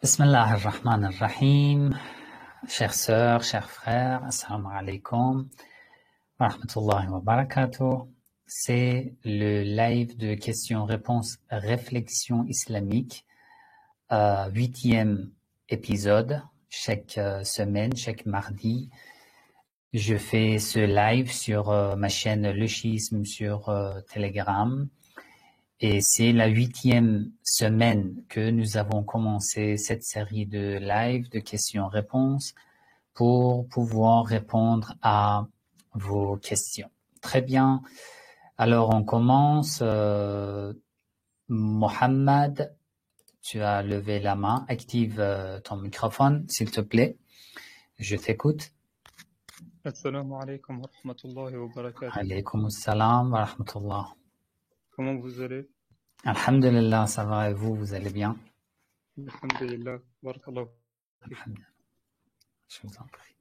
Bismillah ar-Rahman ar-Rahim. Chères sœurs, chers frères, assalamu alaikum wa rahmatullahi wa barakatuh. C'est le live de questions-réponses réflexion islamique, 8e épisode. Chaque semaine, chaque mardi, je fais ce live sur ma chaîne Le Schisme sur Telegram. Et c'est la 8e semaine que nous avons commencé cette série de live de questions-réponses pour pouvoir répondre à vos questions. Très bien. Alors, on commence. Mohamed, tu as levé la main. Active ton microphone, s'il te plaît. Je t'écoute. Assalamu alaikum wa rahmatullahi wa barakatuh. Alaykoum assalam wa rahmatullah. Comment vous allez? Alhamdulillah, ça va et vous, vous allez bien? Alhamdulillah, barakallah. Alhamdulillah. Je vous en prie.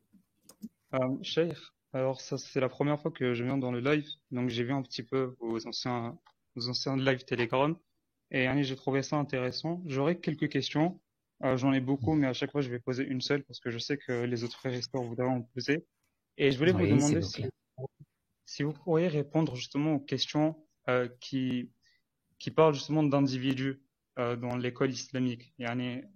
Cheikh, alors ça c'est la première fois que je viens dans le live, donc j'ai vu un petit peu vos anciens lives Telegram et j'ai trouvé ça intéressant. J'aurais quelques questions, j'en ai beaucoup, mais à chaque fois je vais poser une seule parce que je sais que les autres frères et sœurs voudraient en poser. Et je voulais vous Oui, s'il demander vous plaît. si vous pourriez répondre justement aux questions qui parlent justement d'individus dans l'école islamique,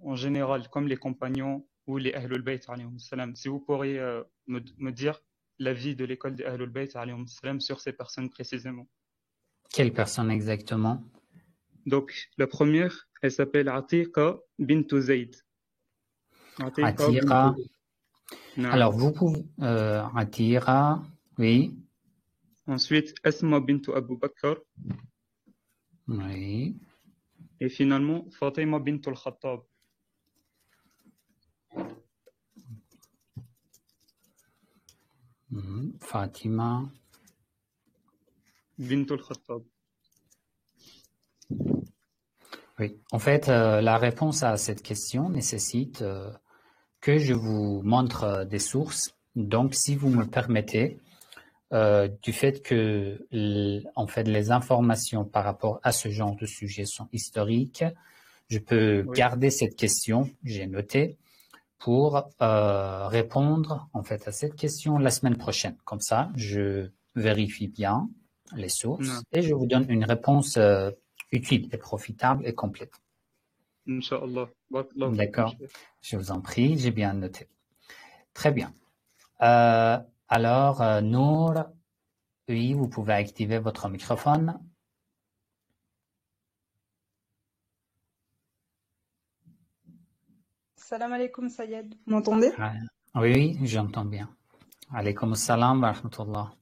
en général, comme les compagnons ou les Ahlul Bayt, alayhim salam. Si vous pourriez me dire l'avis de l'école des Ahlul Bayt, alayhim salam, sur ces personnes précisément. Quelle personne exactement? Donc, la première, elle s'appelle Atiqa bint Zayd. Atiqa bint Atira. Zayd. Naam. Alors, vous pouvez... Atira, oui. Ensuite, Asma bint Abu Bakr. Oui. Et finalement, Fatima bint al-Khattab. Fatima. Bint al-Khattab. Oui. En fait, la réponse à cette question nécessite que je vous montre des sources. Donc, si vous me permettez, du fait que, en fait, les informations par rapport à ce genre de sujet sont historiques, je peux Oui. garder cette question, j'ai noté, pour répondre en fait à cette question la semaine prochaine. Comme ça, je vérifie bien les sources Naam. et je vous donne une réponse utile et profitable et complète. Inch'Allah. Barakallahu fikum, D'accord. Cheikh. Je vous en prie, j'ai bien noté. Très bien. Alors, Nour, oui, vous pouvez activer votre microphone. Salam alaikum Sayed, vous m'entendez? Oui, oui, j'entends bien. Alaykoum assalam wa rahmatullah.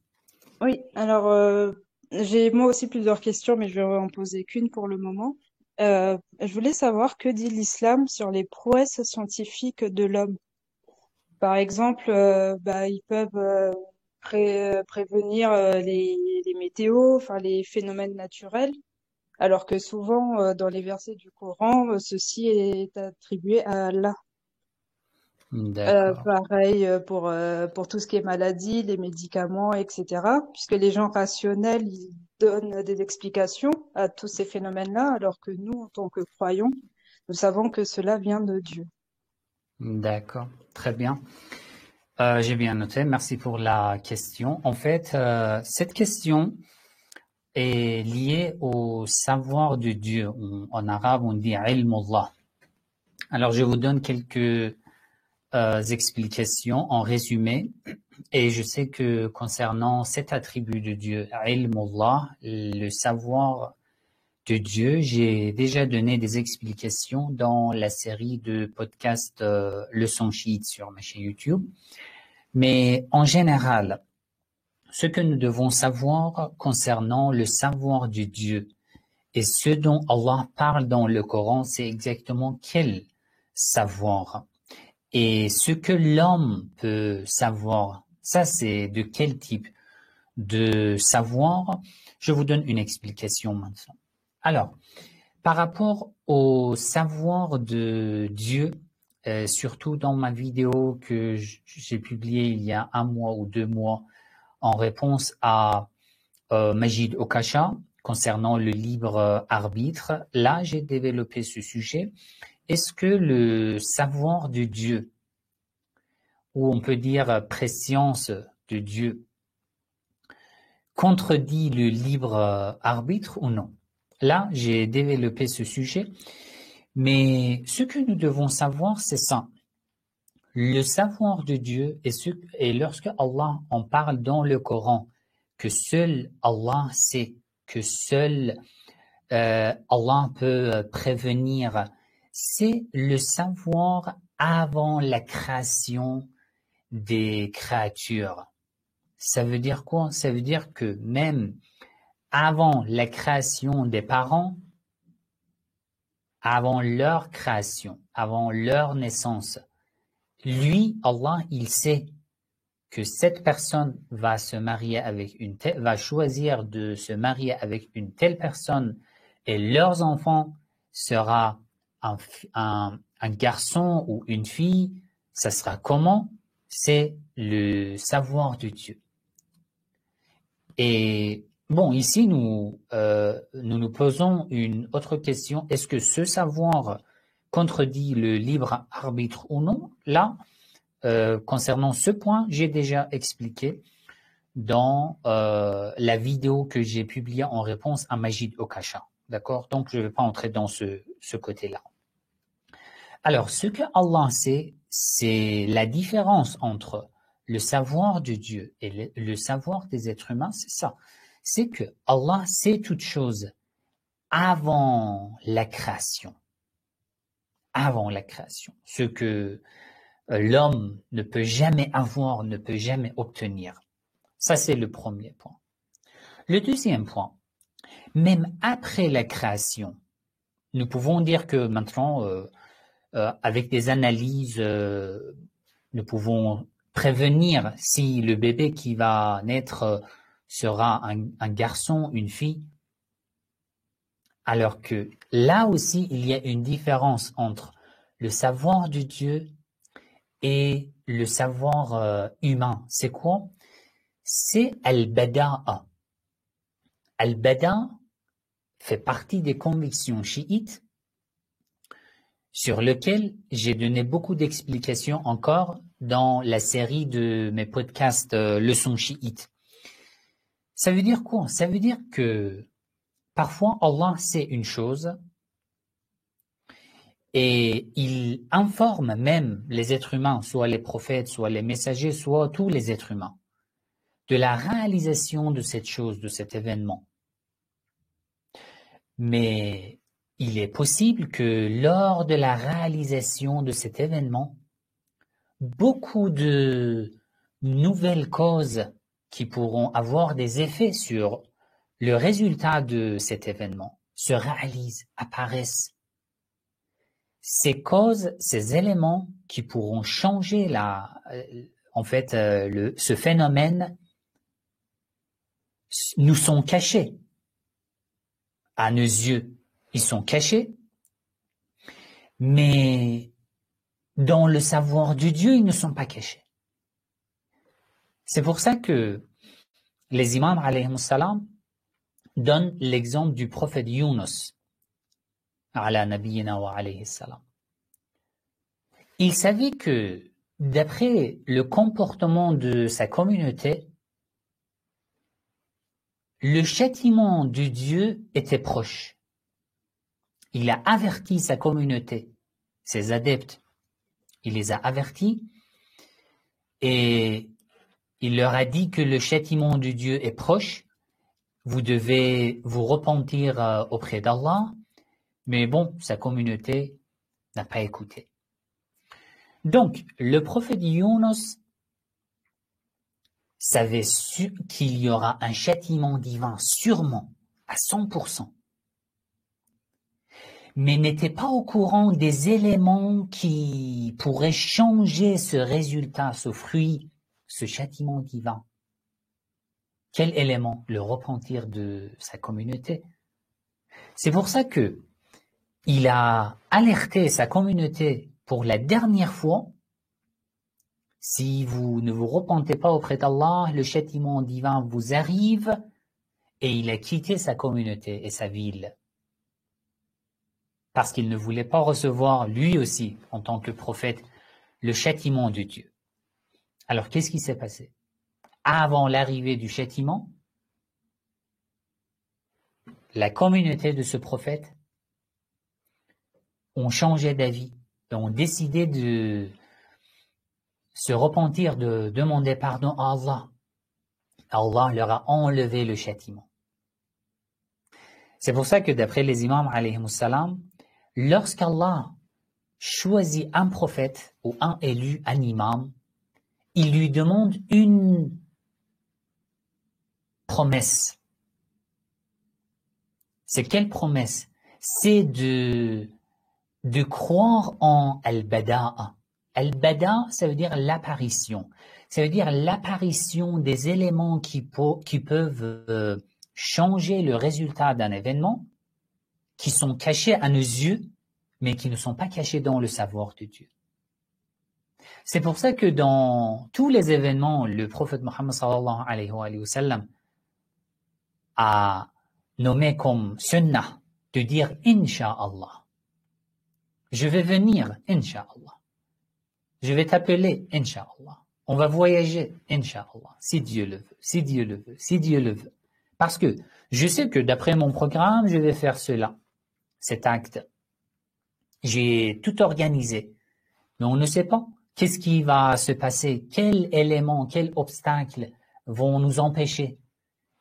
Oui, alors j'ai moi aussi plusieurs questions, mais je vais en poser qu'une pour le moment. Je voulais savoir que dit l'islam sur les prouesses scientifiques de l'homme. Par exemple, ils peuvent prévenir les météos, enfin les phénomènes naturels, alors que souvent dans les versets du Coran, ceci est attribué à Allah. D'accord. Pareil pour tout ce qui est maladie, les médicaments, etc. Puisque les gens rationnels, ils donnent des explications à tous ces phénomènes-là, alors que nous, en tant que croyants, nous savons que cela vient de Dieu. D'accord. Très bien. J'ai bien noté. Merci pour la question. En fait, cette question est liée au savoir de Dieu. En arabe, on dit ilmullah. Alors, je vous donne quelques explications en résumé. Et je sais que concernant cet attribut de Dieu, ilmullah, le savoir de Dieu, j'ai déjà donné des explications dans la série de podcasts Leçon chiite sur ma chaîne YouTube. Mais en général, ce que nous devons savoir concernant le savoir de Dieu et ce dont Allah parle dans le Coran, c'est exactement quel savoir. Et ce que l'homme peut savoir, ça c'est de quel type de savoir? Je vous donne une explication maintenant. Alors, par rapport au savoir de Dieu, surtout dans ma vidéo que j'ai publiée il y a 1 mois ou 2 mois en réponse à Majid Okasha concernant le libre arbitre, là j'ai développé ce sujet est-ce que le savoir de Dieu, ou on peut dire préscience de Dieu, contredit le libre arbitre ou non? Là, j'ai développé ce sujet, mais ce que nous devons savoir, c'est ça. Le savoir de Dieu et lorsque Allah en parle dans le Coran, que seul Allah sait, que seul Allah peut prévenir, c'est le savoir avant la création des créatures. Ça veut dire quoi? Ça veut dire que même avant la création des parents, avant leur création, avant leur naissance, lui, Allah, il sait que cette personne va se marier avec va choisir de se marier avec une telle personne et leurs enfants sera un garçon ou une fille. Ça sera comment? C'est le savoir de Dieu. Et bon, ici, nous nous posons une autre question. Est-ce que ce savoir contredit le libre arbitre ou non? Là, concernant ce point, j'ai déjà expliqué dans la vidéo que j'ai publiée en réponse à Majid Okasha. D'accord? Donc, je ne vais pas entrer dans ce côté-là. Alors, ce que Allah sait, c'est la différence entre le savoir de Dieu et le savoir des êtres humains, c'est ça. C'est que Allah sait toutes choses avant la création. Avant la création. Ce que l'homme ne peut jamais avoir, ne peut jamais obtenir. Ça, c'est le premier point. Le deuxième point, même après la création, nous pouvons dire que maintenant, avec des analyses, nous pouvons prévenir si le bébé qui va naître sera un garçon, une fille, alors que là aussi, il y a une différence entre le savoir de Dieu et le savoir humain. C'est quoi? C'est al-bada'a. Al-bada'a fait partie des convictions chiites sur lesquelles j'ai donné beaucoup d'explications encore dans la série de mes podcasts Leçons chiites. Ça veut dire quoi? Ça veut dire que parfois Allah sait une chose et il informe même les êtres humains, soit les prophètes, soit les messagers, soit tous les êtres humains, de la réalisation de cette chose, de cet événement. Mais il est possible que lors de la réalisation de cet événement, beaucoup de nouvelles causes qui pourront avoir des effets sur le résultat de cet événement se réalisent, apparaissent. Ces causes, ces éléments qui pourront changer ce phénomène nous sont cachés. À nos yeux, ils sont cachés, mais dans le savoir de Dieu, ils ne sont pas cachés. C'est pour ça que les imams, alayhim salam, donnent l'exemple du prophète Yunus, ala nabiyyina wa alayhi salam. Il savait que, d'après le comportement de sa communauté, le châtiment de Dieu était proche. Il a averti sa communauté, ses adeptes. Il les a avertis et il leur a dit que le châtiment de Dieu est proche. Vous devez vous repentir auprès d'Allah. Mais bon, sa communauté n'a pas écouté. Donc, le prophète Yunus savait qu'il y aura un châtiment divin, sûrement, à 100%. Mais n'était pas au courant des éléments qui pourraient changer ce résultat, ce fruit, ce châtiment divin. Quel élément? Le repentir de sa communauté. C'est pour ça que il a alerté sa communauté pour la dernière fois. Si vous ne vous repentez pas auprès d'Allah, le châtiment divin vous arrive, et il a quitté sa communauté et sa ville. parce qu'il ne voulait pas recevoir lui aussi, en tant que prophète, le châtiment de Dieu. Alors, qu'est-ce qui s'est passé? Avant l'arrivée du châtiment, la communauté de ce prophète ont changé d'avis et ont décidé de se repentir, de demander pardon à Allah. Allah leur a enlevé le châtiment. C'est pour ça que d'après les imams, alayhimus salam, lorsqu'Allah choisit un prophète ou un élu, un imam, il lui demande une promesse. C'est quelle promesse? C'est de croire en al-bada'a. Al-bada'a, ça veut dire l'apparition. Ça veut dire l'apparition des éléments qui peuvent changer le résultat d'un événement, qui sont cachés à nos yeux, mais qui ne sont pas cachés dans le savoir de Dieu. C'est pour ça que dans tous les événements, le prophète Mohammed sallallahu alayhi wa sallam a nommé comme sunnah de dire Inch'Allah. Je vais venir, Inch'Allah. Je vais t'appeler, Inch'Allah. On va voyager, Inch'Allah, si Dieu le veut, si Dieu le veut, si Dieu le veut. Parce que je sais que d'après mon programme, je vais faire cela, cet acte. J'ai tout organisé. Mais on ne sait pas qu'est-ce qui va se passer, quels éléments, quels obstacles vont nous empêcher,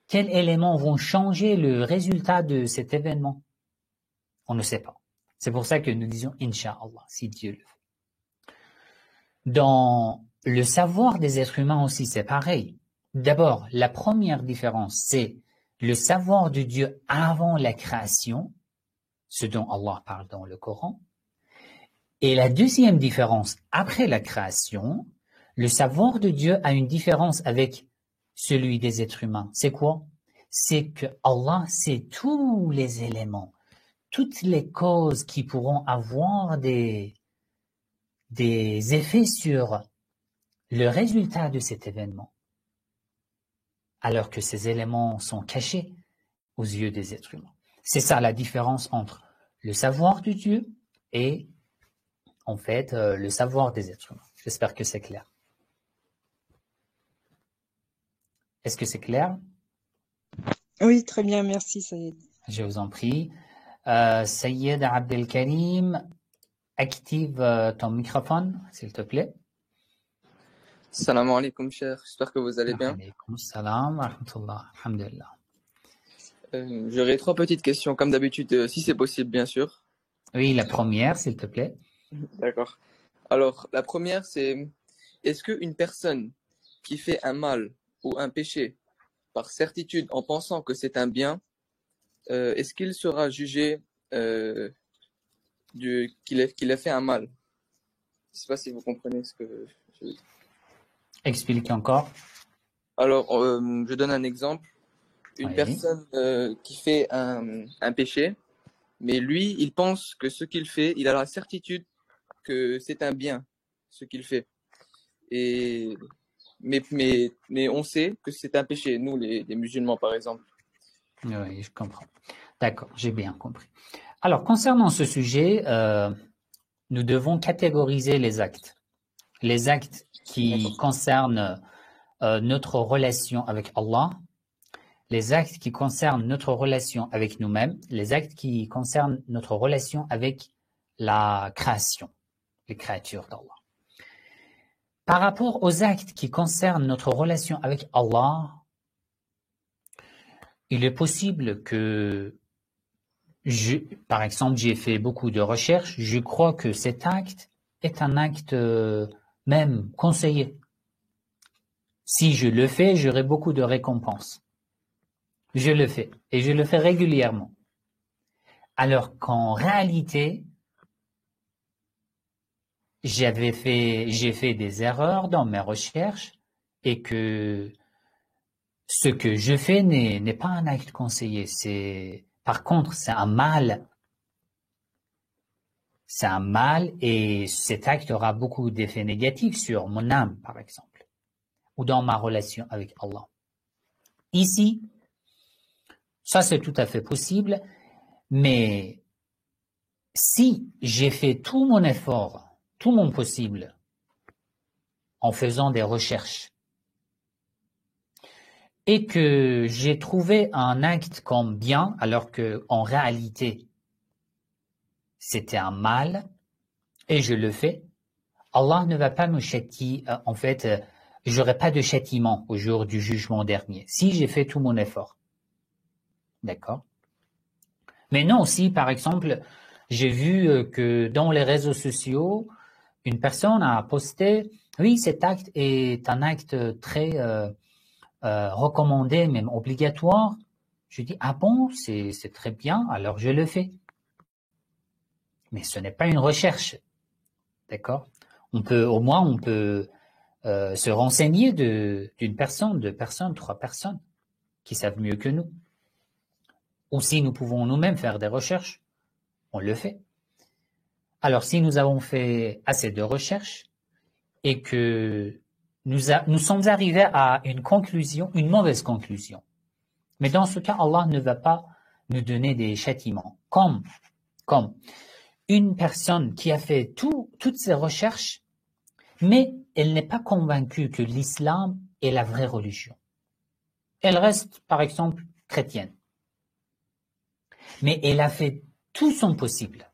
quels éléments vont changer le résultat de cet événement. On ne sait pas. C'est pour ça que nous disons Inch'Allah, si Dieu le veut. Dans le savoir des êtres humains aussi, c'est pareil. D'abord, la première différence, c'est le savoir de Dieu avant la création, ce dont Allah parle dans le Coran. Et la deuxième différence, après la création, le savoir de Dieu a une différence avec celui des êtres humains. C'est quoi? C'est que Allah sait tous les éléments, toutes les causes qui pourront avoir des effets sur le résultat de cet événement, alors que ces éléments sont cachés aux yeux des êtres humains. C'est ça la différence entre le savoir de Dieu et, en fait, le savoir des êtres humains. J'espère que c'est clair. Est-ce que c'est clair? Oui, très bien, merci Saïd. Je vous en prie. Sayyid Abdelkarim, active ton microphone, s'il te plaît. Salam alaikum, cher. J'espère que vous allez bien. Alaykoum salam wa rahmatullah. Alhamdulillah. J'aurais 3 petites questions, comme d'habitude, si c'est possible, bien sûr. Oui, la première, s'il te plaît. D'accord. Alors, la première, c'est est-ce qu'une personne qui fait un mal ou un péché par certitude en pensant que c'est un bien, est-ce qu'il sera jugé qu'il a fait un mal? Je ne sais pas si vous comprenez ce que je veux dire. Explique encore. Alors, je donne un exemple. Une Oui. personne qui fait un péché, mais lui, il pense que ce qu'il fait, il a la certitude que c'est un bien, ce qu'il fait. Mais on sait que c'est un péché, nous, les musulmans, par exemple. Oui, je comprends. D'accord, j'ai bien compris. Alors, concernant ce sujet, nous devons catégoriser les actes. Les actes qui concernent notre relation avec Allah, les actes qui concernent notre relation avec nous-mêmes, les actes qui concernent notre relation avec la création, les créatures d'Allah. Par rapport aux actes qui concernent notre relation avec Allah, il est possible que, par exemple, j'ai fait beaucoup de recherches, je crois que cet acte est un acte même conseillé. Si je le fais, j'aurai beaucoup de récompenses. Je le fais, et je le fais régulièrement. Alors qu'en réalité, j'ai fait des erreurs dans mes recherches et que ce que je fais n'est pas un acte conseillé. Par contre, c'est un mal. C'est un mal et cet acte aura beaucoup d'effets négatifs sur mon âme, par exemple, ou dans ma relation avec Allah. Ici, ça c'est tout à fait possible, mais si j'ai fait tout mon effort, tout mon possible, en faisant des recherches, et que j'ai trouvé un acte comme bien, alors que en réalité, c'était un mal, et je le fais, Allah ne va pas me châtier, en fait, j'aurai pas de châtiment au jour du jugement dernier, si j'ai fait tout mon effort. D'accord? Mais non, si par exemple, j'ai vu que dans les réseaux sociaux, une personne a posté, oui, cet acte est un acte très recommandé, même obligatoire. Je dis, ah bon, c'est très bien, alors je le fais. Mais ce n'est pas une recherche, d'accord? Au moins, on peut se renseigner d'une personne, deux personnes, trois personnes qui savent mieux que nous. Ou si nous pouvons nous-mêmes faire des recherches, on le fait. Alors, si nous avons fait assez de recherches et que nous sommes arrivés à une conclusion, une mauvaise conclusion, mais dans ce cas, Allah ne va pas nous donner des châtiments. Comme une personne qui a fait toutes ses recherches, mais elle n'est pas convaincue que l'islam est la vraie religion. Elle reste, par exemple, chrétienne. Mais elle a fait tout son possible.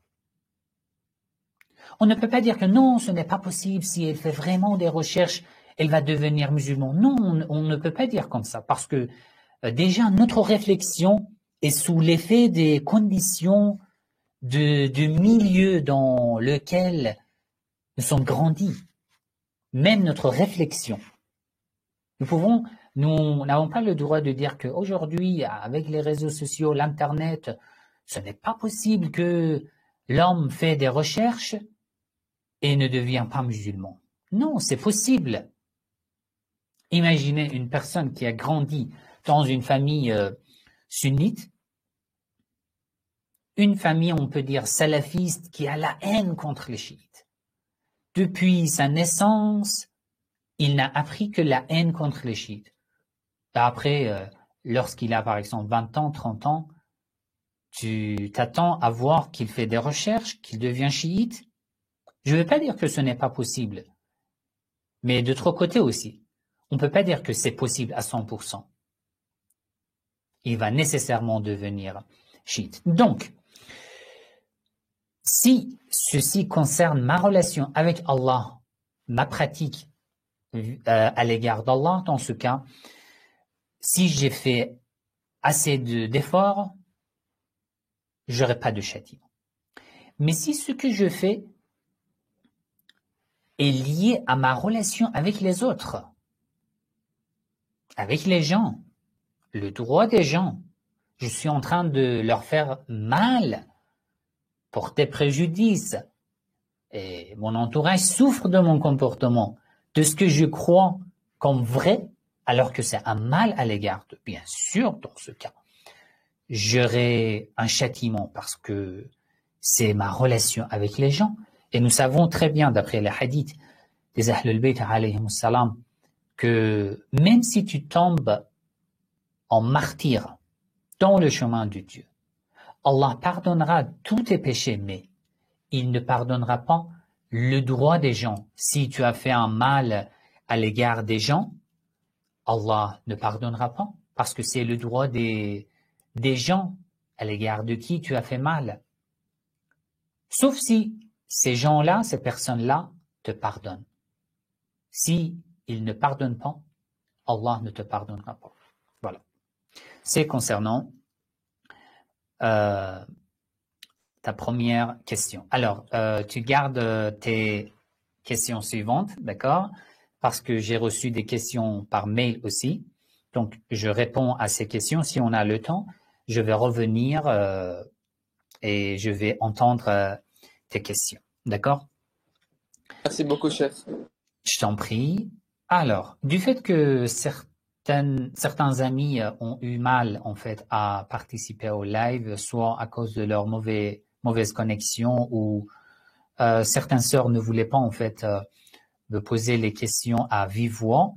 On ne peut pas dire que non, ce n'est pas possible, si elle fait vraiment des recherches, elle va devenir musulmane. Non, on ne peut pas dire comme ça, parce que déjà notre réflexion est sous l'effet des conditions du milieu dans lequel nous sommes grandis. Même notre réflexion. Nous n'avons pas le droit de dire qu'aujourd'hui, avec les réseaux sociaux, l'Internet, ce n'est pas possible que l'homme fait des recherches et ne devient pas musulman. Non, c'est possible. Imaginez une personne qui a grandi dans une famille sunnite, une famille, on peut dire, salafiste, qui a la haine contre les chiites. Depuis sa naissance, il n'a appris que la haine contre les chiites. Après, lorsqu'il a par exemple 20 ans, 30 ans, tu t'attends à voir qu'il fait des recherches, qu'il devient chiite. Je ne veux pas dire que ce n'est pas possible, mais d'autre côté aussi, on ne peut pas dire que c'est possible à 100%. Il va nécessairement devenir chiite. Donc, si ceci concerne ma relation avec Allah, ma pratique à l'égard d'Allah, dans ce cas, si j'ai fait assez d'efforts, j'aurai pas de châtiment. Mais si ce que je fais est lié à ma relation avec les autres, avec les gens, le droit des gens, je suis en train de leur faire mal, porter préjudice, et mon entourage souffre de mon comportement, de ce que je crois comme vrai, alors que c'est un mal à l'égard de, bien sûr, dans ce cas, j'aurai un châtiment parce que c'est ma relation avec les gens. Et nous savons très bien, d'après les hadiths des Ahlul Bayt alayhimus salam, que même si tu tombes en martyr dans le chemin de Dieu, Allah pardonnera tous tes péchés, mais il ne pardonnera pas le droit des gens. Si tu as fait un mal à l'égard des gens, Allah ne pardonnera pas, parce que c'est le droit des gens à l'égard de qui tu as fait mal. Sauf si ces gens-là, ces personnes-là, te pardonnent. Si ils ne pardonnent pas, Allah ne te pardonnera pas. Voilà. C'est concernant ta première question. Alors, tu gardes tes questions suivantes, d'accord? Parce que j'ai reçu des questions par mail aussi. Donc, je réponds à ces questions. Si on a le temps, je vais revenir et je vais entendre tes questions. D'accord? Merci beaucoup, chef. Je t'en prie. Alors, du fait que certains amis ont eu mal, en fait, à participer au live, soit à cause de leur mauvaise connexion ou certaines sœurs ne voulaient pas, en fait, me poser les questions à vive voix,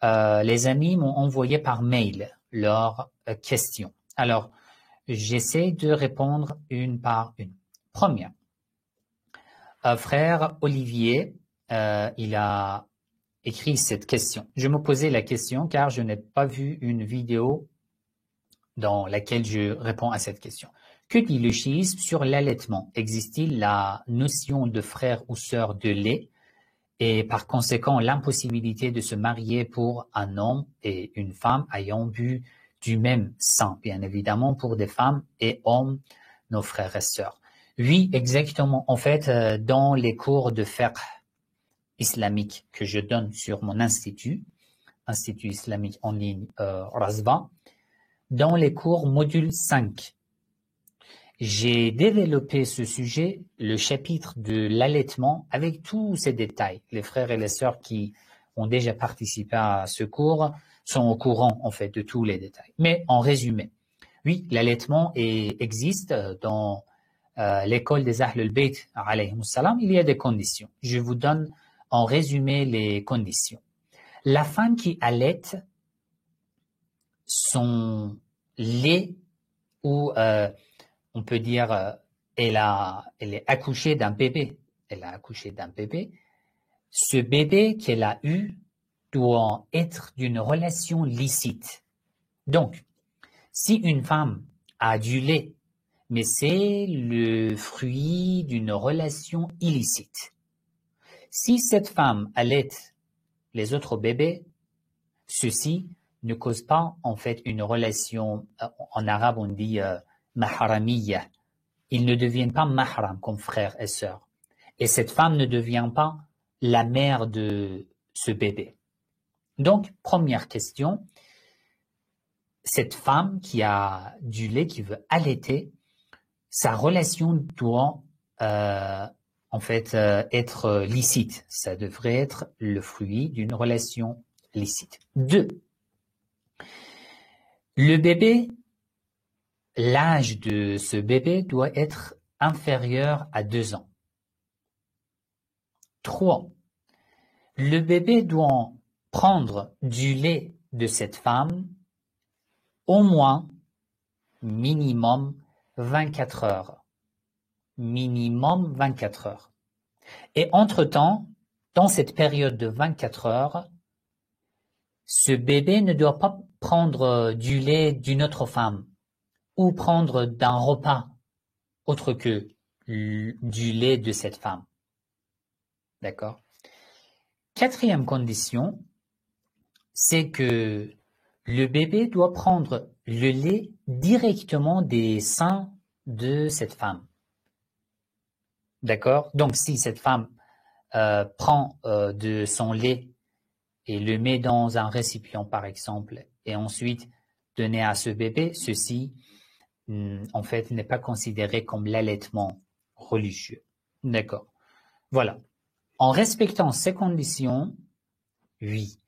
les amis m'ont envoyé par mail leurs questions. Alors, j'essaie de répondre une par une. Première, Frère Olivier, il a écrit cette question. Je me posais la question car je n'ai pas vu une vidéo dans laquelle je réponds à cette question. Que dit le chiisme sur l'allaitement? Existe-t-il la notion de frère ou sœur de lait et par conséquent l'impossibilité de se marier pour un homme et une femme ayant bu du même sang, bien évidemment pour des femmes et hommes, nos frères et sœurs? Oui, exactement. En fait, dans les cours de fiqh islamique que je donne sur mon institut islamique en ligne Razva, dans les cours module 5, j'ai développé ce sujet, le chapitre de l'allaitement, avec tous ces détails. Les frères et les sœurs qui ont déjà participé à ce cours sont au courant, en fait, de tous les détails. Mais en résumé, oui, l'allaitement existe dans l'école des Ahl al-Bayt, alayhimus salam. Il y a des conditions. Je vous donne en résumé les conditions. La femme qui allaite, son lait ou on peut dire elle est accouchée d'un bébé. Elle a accouché d'un bébé. Ce bébé qu'elle a eu doit être d'une relation licite. Donc, si une femme a du lait, mais c'est le fruit d'une relation illicite. Si cette femme allaite les autres bébés, ceci ne cause pas en fait une relation, en arabe on dit mahramiya. Ils ne deviennent pas mahram comme frères et sœurs. Et cette femme ne devient pas la mère de ce bébé. Donc, première question, cette femme qui a du lait, qui veut allaiter, sa relation doit en fait être licite. Ça devrait être le fruit d'une relation licite. 2. Le bébé, l'âge de ce bébé doit être inférieur à 2 ans. 3. Le bébé doit prendre du lait de cette femme au moins, minimum, 24 heures. Minimum 24 heures. Et entre-temps, dans cette période de 24 heures, ce bébé ne doit pas prendre du lait d'une autre femme ou prendre d'un repas autre que du lait de cette femme. D'accord? 4e condition, c'est que le bébé doit prendre le lait directement des seins de cette femme. D'accord? Donc, si cette femme prend de son lait et le met dans un récipient, par exemple, et ensuite donner à ce bébé, ceci, en fait, n'est pas considéré comme l'allaitement religieux. D'accord? Voilà. En respectant ces conditions, oui,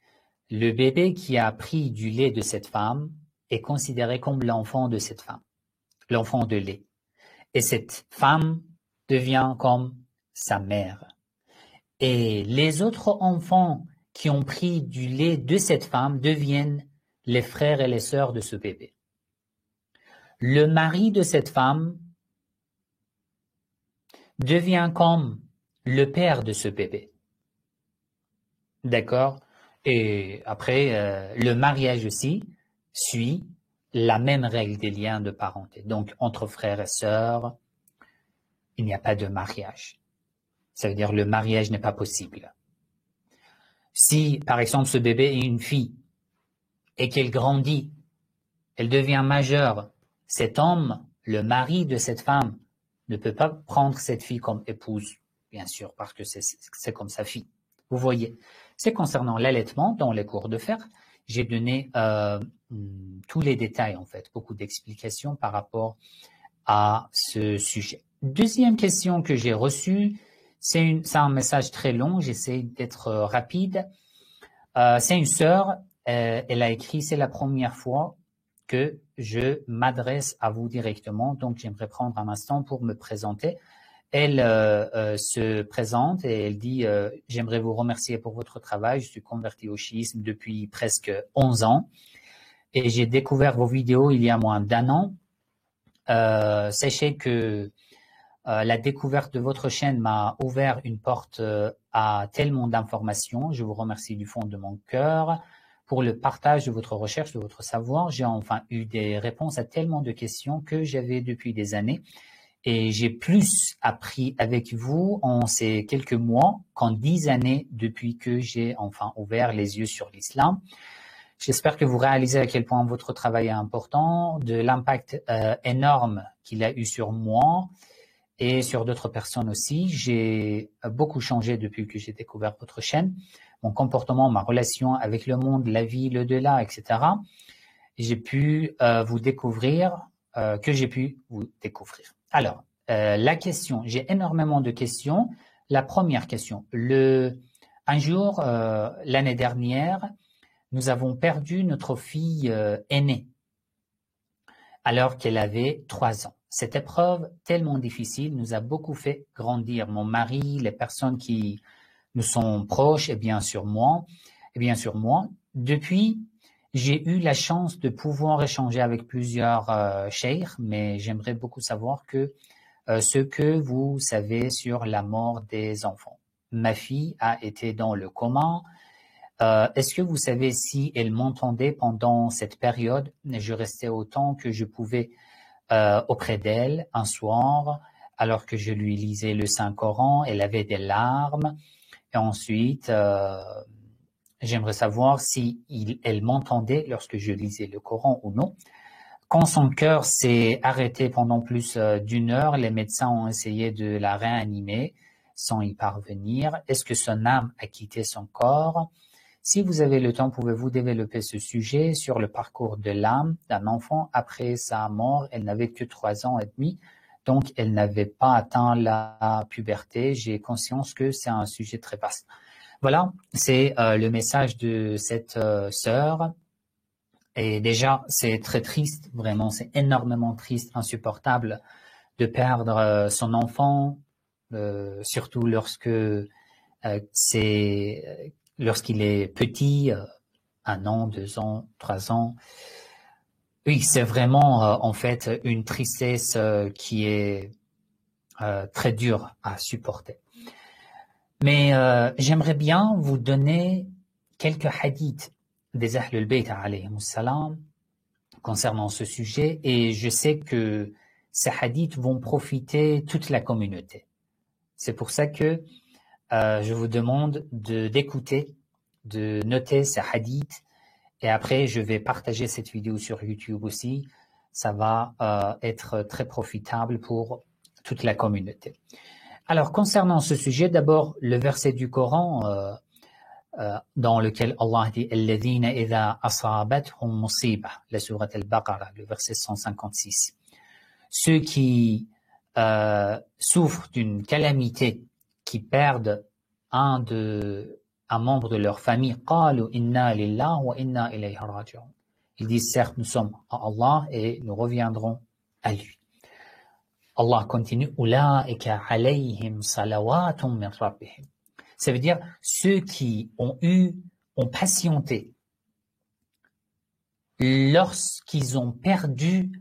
le bébé qui a pris du lait de cette femme est considéré comme l'enfant de cette femme, l'enfant de lait. Et cette femme devient comme sa mère. Et les autres enfants qui ont pris du lait de cette femme deviennent les frères et les sœurs de ce bébé. Le mari de cette femme devient comme le père de ce bébé. D'accord? Et après, le mariage aussi suit la même règle des liens de parenté. Donc, entre frères et sœurs, il n'y a pas de mariage. Ça veut dire le mariage n'est pas possible. Si, par exemple, ce bébé est une fille et qu'elle grandit, elle devient majeure, cet homme, le mari de cette femme, ne peut pas prendre cette fille comme épouse, bien sûr, parce que c'est comme sa fille. Vous voyez, c'est concernant l'allaitement dans les cours de fiqh. J'ai donné tous les détails, en fait, beaucoup d'explications par rapport à ce sujet. Deuxième question que j'ai reçue, c'est un message très long, j'essaie d'être rapide. C'est une sœur, elle a écrit, c'est la première fois que je m'adresse à vous directement, donc j'aimerais prendre un instant pour me présenter. Elle se présente et elle dit « J'aimerais vous remercier pour votre travail, je suis convertie au chiisme depuis presque 11 ans et j'ai découvert vos vidéos il y a moins d'1 an. Sachez que La découverte de votre chaîne m'a ouvert une porte à tellement d'informations. Je vous remercie du fond de mon cœur pour le partage de votre recherche, de votre savoir. J'ai enfin eu des réponses à tellement de questions que j'avais depuis des années. Et j'ai plus appris avec vous en ces quelques mois qu'en 10 années depuis que j'ai enfin ouvert les yeux sur l'islam. J'espère que vous réalisez à quel point votre travail est important, de l'impact énorme qu'il a eu sur moi et sur d'autres personnes aussi. J'ai beaucoup changé depuis que j'ai découvert votre chaîne, mon comportement, ma relation avec le monde, la vie, l'au-delà, etc. J'ai pu vous découvrir, que j'ai pu vous découvrir. Alors, la question, j'ai énormément de questions. La première question, un jour, l'année dernière, nous avons perdu notre fille aînée alors qu'elle avait 3 ans. Cette épreuve tellement difficile nous a beaucoup fait grandir. Mon mari, les personnes qui nous sont proches et bien sûr moi. Depuis, j'ai eu la chance de pouvoir échanger avec plusieurs cheikhs, mais j'aimerais beaucoup savoir ce que vous savez sur la mort des enfants. Ma fille a été dans le coma. Est-ce que vous savez si elle m'entendait pendant cette période? Je restais autant que je pouvais auprès d'elle un soir, alors que je lui lisais le Saint-Coran. Elle avait des larmes. Et ensuite, j'aimerais savoir si elle m'entendait lorsque je lisais le Coran ou non. Quand son cœur s'est arrêté pendant plus d'1 heure, les médecins ont essayé de la réanimer sans y parvenir. Est-ce que son âme a quitté son corps? Si vous avez le temps, pouvez-vous développer ce sujet sur le parcours de l'âme d'un enfant après sa mort? Elle n'avait que 3 ans et demi, donc elle n'avait pas atteint la puberté. J'ai conscience que c'est un sujet très vaste. Voilà, c'est le message de cette sœur. Et déjà, c'est très triste, vraiment, c'est énormément triste, insupportable de perdre son enfant, surtout lorsqu'il est petit, 1 an, 2 ans, 3 ans. Oui, c'est vraiment en fait une tristesse qui est très dure à supporter. Mais j'aimerais bien vous donner quelques hadiths des Ahlul Bayt alayhimus salam concernant ce sujet, et je sais que ces hadiths vont profiter toute la communauté. C'est pour ça que je vous demande d'écouter, de noter ces hadiths, et après je vais partager cette vidéo sur YouTube aussi. Ça va être très profitable pour toute la communauté. Alors concernant ce sujet, d'abord le verset du Coran dans lequel Allah dit الذين إذا أصابتهم مصيبة, la sourate Al-Baqarah, le verset 156. Ceux qui souffrent d'une calamité, qui perdent un membre de leur famille, قالوا إنا لله وإنا إليه راجعون. Ils disent certes nous sommes à Allah et nous reviendrons à lui. Allah continue أولئك عليهم صلوات من ربهم. Ça veut dire ceux qui ont patienté lorsqu'ils ont perdu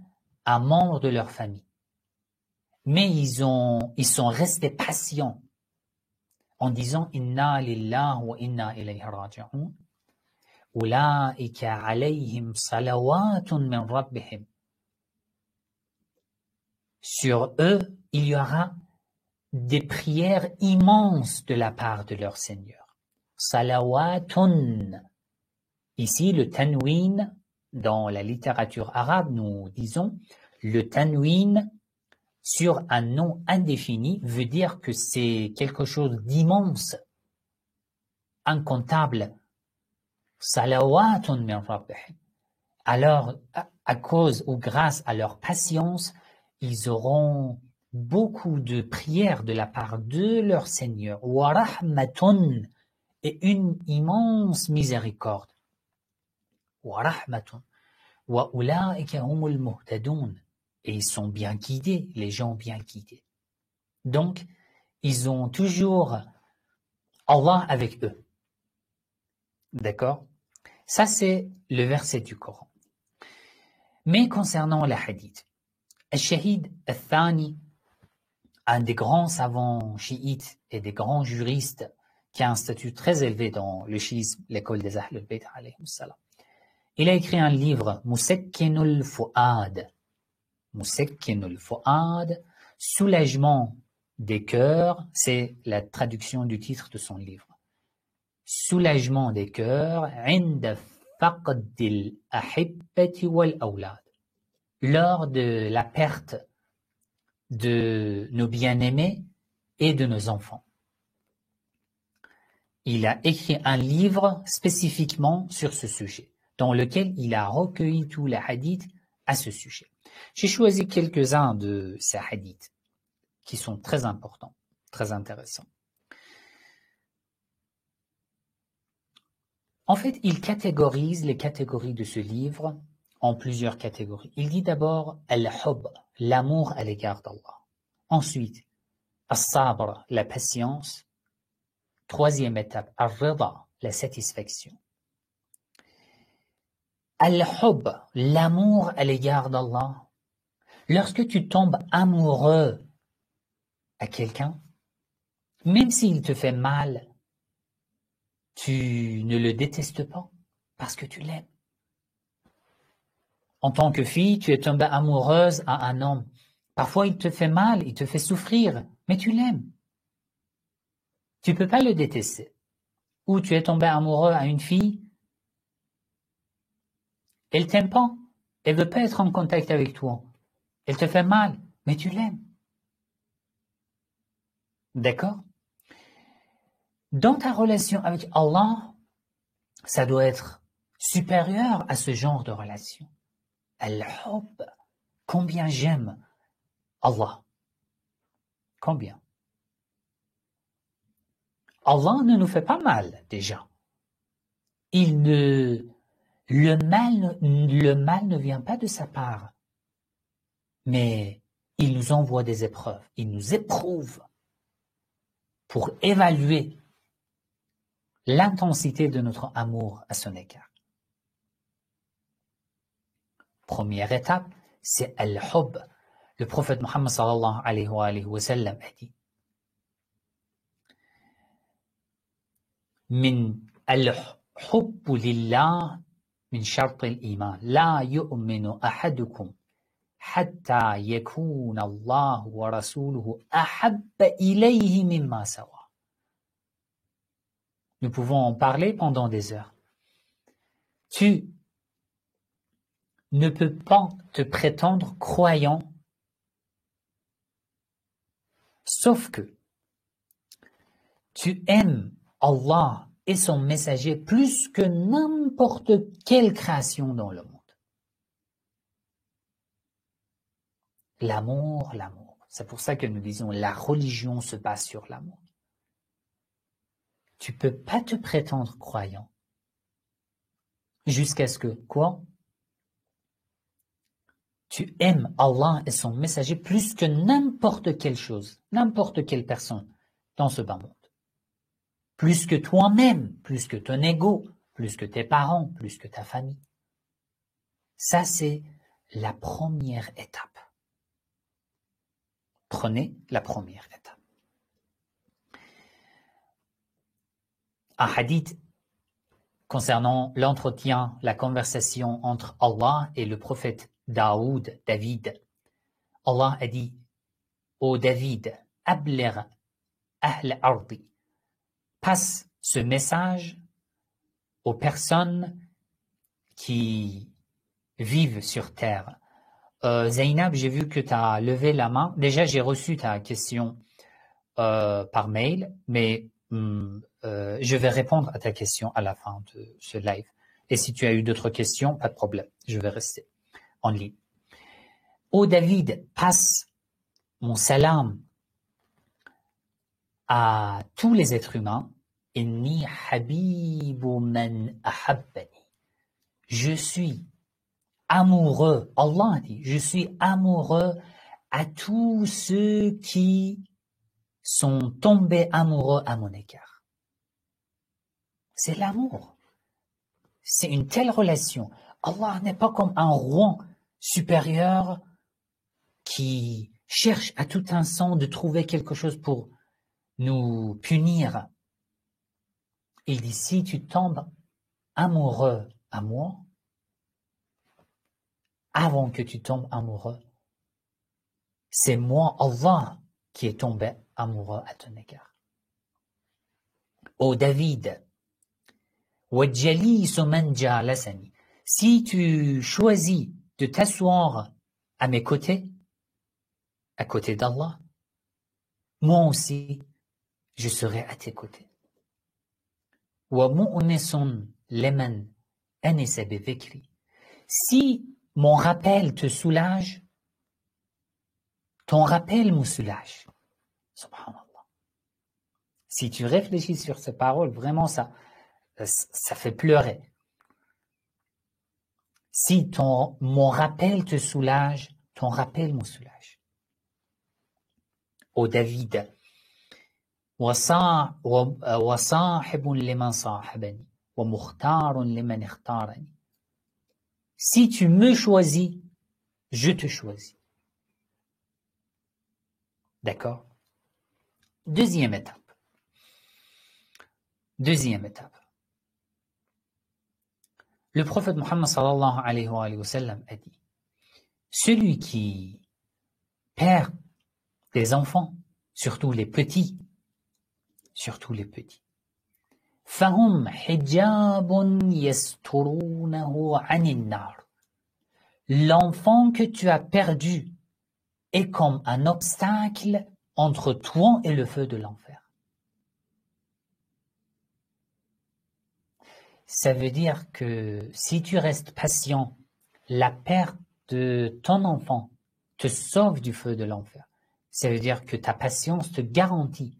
un membre de leur famille. Mais ils sont restés patients en disant Inna lillahi wa inna ilayhi raji'un. Ulaika alayhim salawatun min rabbihim. Sur eux, il y aura des prières immenses de la part de leur Seigneur. Salawatun. Ici, le tanwin, dans la littérature arabe, nous disons, le tanwin sur un nom indéfini veut dire que c'est quelque chose d'immense, incontable. Salawatun min rabbihim. Alors, à cause ou grâce à leur patience, ils auront beaucoup de prières de la part de leur Seigneur. Wa rahmatun, et une immense miséricorde. Wa rahmatun. Wa ulaika humul muhtadun. Et ils sont bien guidés, les gens bien guidés. Donc, ils ont toujours Allah avec eux. D'accord? Ça, c'est le verset du Coran. Mais concernant la hadith, الشهيد الثاني un des grands savants chiites et des grands juristes qui a un statut très élevé dans le chiisme, l'école des Ahl al-Bayt alayhim salam. Il a écrit un livre, Musakkinul Fu'ad. Musakkinul Fu'ad, soulagement des cœurs, c'est la traduction du titre de son livre. Soulagement des cœurs, عند فقد الأحبة والأولاد. Lors de la perte de nos bien-aimés et de nos enfants. Il a écrit un livre spécifiquement sur ce sujet, dans lequel il a recueilli tous les hadiths à ce sujet. J'ai choisi quelques-uns de ces hadiths qui sont très importants, très intéressants. En fait, il catégorise les catégories de ce livre en plusieurs catégories. Il dit d'abord al-hub, l'amour à l'égard d'Allah. Ensuite, as-sabr, la patience. Troisième étape, al-rida, la satisfaction. Al-hub, l'amour à l'égard d'Allah. Lorsque tu tombes amoureux à quelqu'un, même s'il te fait mal, tu ne le détestes pas parce que tu l'aimes. En tant que fille, tu es tombée amoureuse à un homme. Parfois, il te fait mal, il te fait souffrir, mais tu l'aimes. Tu ne peux pas le détester. Ou tu es tombé amoureux à une fille, elle t'aime pas, elle veut pas être en contact avec toi. Elle te fait mal, mais tu l'aimes. D'accord? Dans ta relation avec Allah, ça doit être supérieur à ce genre de relation. Al-hub, combien j'aime Allah. Combien? Allah ne nous fait pas mal déjà. Le mal ne vient pas de sa part, mais il nous envoie des épreuves, il nous éprouve pour évaluer l'intensité de notre amour à son égard. Première étape, c'est al-hub. Le prophète Muhammad sallallahu alayhi wa sallam a dit من الحب لله من شرط الإيمان لا يؤمن أحدكم حتى يكون الله ورسوله أحب إليه مما سوى. Nous pouvons en parler pendant des heures. Tu ne peux pas te prétendre croyant, sauf que tu aimes Allah et son messager plus que n'importe quelle création dans le monde. L'amour, l'amour. C'est pour ça que nous disons la religion se base sur l'amour. Tu peux pas te prétendre croyant jusqu'à ce que, quoi? Tu aimes Allah et son messager plus que n'importe quelle chose, n'importe quelle personne dans ce bas monde. Plus que toi-même, plus que ton ego, plus que tes parents, plus que ta famille. Ça, c'est la première étape. Prenez la première étape. Un hadith concernant l'entretien, la conversation entre Allah et le prophète David. Allah a dit, ô David, abligh ahl ardi, passe ce message aux personnes qui vivent sur terre. Zainab, j'ai vu que tu as levé la main. Déjà, j'ai reçu ta question par mail, mais je vais répondre à ta question à la fin de ce live. Et si tu as eu d'autres questions, pas de problème, je vais rester en ligne. Ô David, passe mon salam à tous les êtres humains. Inni habibu man ahabbani. Je suis amoureux, Allah dit, je suis amoureux à tous ceux qui sont tombés amoureux à mon égard. C'est l'amour. C'est une telle relation. Allah n'est pas comme un roi supérieur qui cherche à tout instant de trouver quelque chose pour nous punir. Il dit, si tu tombes amoureux à moi, avant que tu tombes amoureux, c'est moi, Allah, qui est tombé amoureux à ton égard. Ô David, si tu choisis de t'asseoir à mes côtés, à côté d'Allah, moi aussi, je serai à tes côtés. Si mon rappel te soulage, ton rappel me soulage. Subhanallah. Si tu réfléchis sur ces paroles, vraiment ça fait pleurer. Si mon rappel te soulage, ton rappel me soulage. Ô David, وصاحب لمن صاحبني ومختار لمن اختارني. Si tu me choisis, je te choisis. D'accord? Deuxième étape. Le prophète Mohammed sallallahu alayhi wa sallam a dit, celui qui perd des enfants, surtout les petits, فهم حجاب يسترونه عن النار. L'enfant que tu as perdu est comme un obstacle entre toi et le feu de l'enfer. Ça veut dire que si tu restes patient, la perte de ton enfant te sauve du feu de l'enfer. Ça veut dire que ta patience te garantit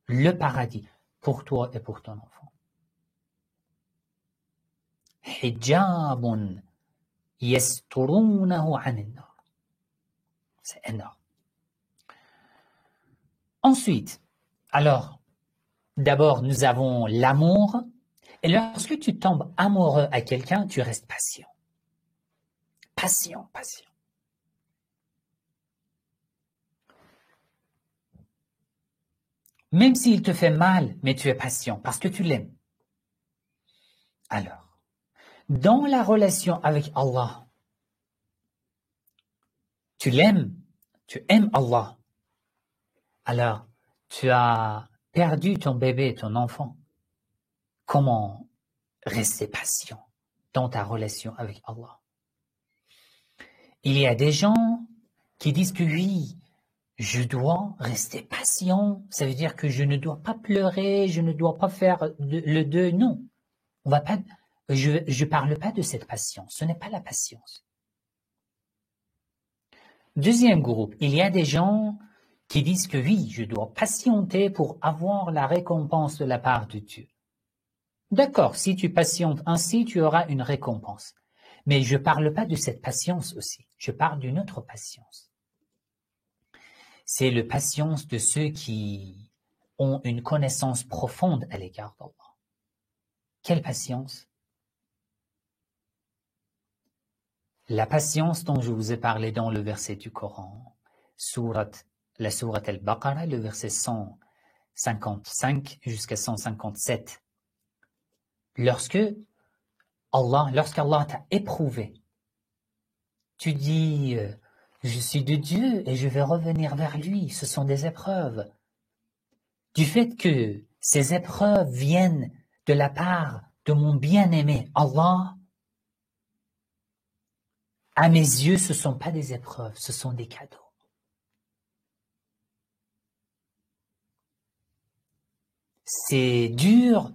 le paradis pour toi et pour ton enfant. Hijabun yasturunahu anin nar. C'est énorme. Ensuite, alors, d'abord, nous avons l'amour. Et lorsque tu tombes amoureux à quelqu'un, tu restes patient. Patient. Même s'il te fait mal, mais tu es patient parce que tu l'aimes. Alors, dans la relation avec Allah, tu l'aimes, tu aimes Allah. Alors, tu as perdu ton bébé, ton enfant. Comment rester patient dans ta relation avec Allah? Il y a des gens qui disent que oui, je dois rester patient. Ça veut dire que je ne dois pas pleurer, je ne dois pas faire le deuil. Non, on va pas. Je parle pas de cette patience. Ce n'est pas la patience. Deuxième groupe, il y a des gens qui disent que oui, je dois patienter pour avoir la récompense de la part de Dieu. D'accord, si tu patientes ainsi, tu auras une récompense. Mais je ne parle pas de cette patience aussi. Je parle d'une autre patience. C'est la patience de ceux qui ont une connaissance profonde à l'égard d'Allah. Quelle patience? La patience dont je vous ai parlé dans le verset du Coran, la sourate Al-Baqarah, le verset 155 jusqu'à 157. Lorsqu'Allah t'a éprouvé, tu dis, je suis de Dieu et je vais revenir vers lui. Ce sont des épreuves. Du fait que ces épreuves viennent de la part de mon bien-aimé Allah, à mes yeux, ce ne sont pas des épreuves, ce sont des cadeaux. C'est dur,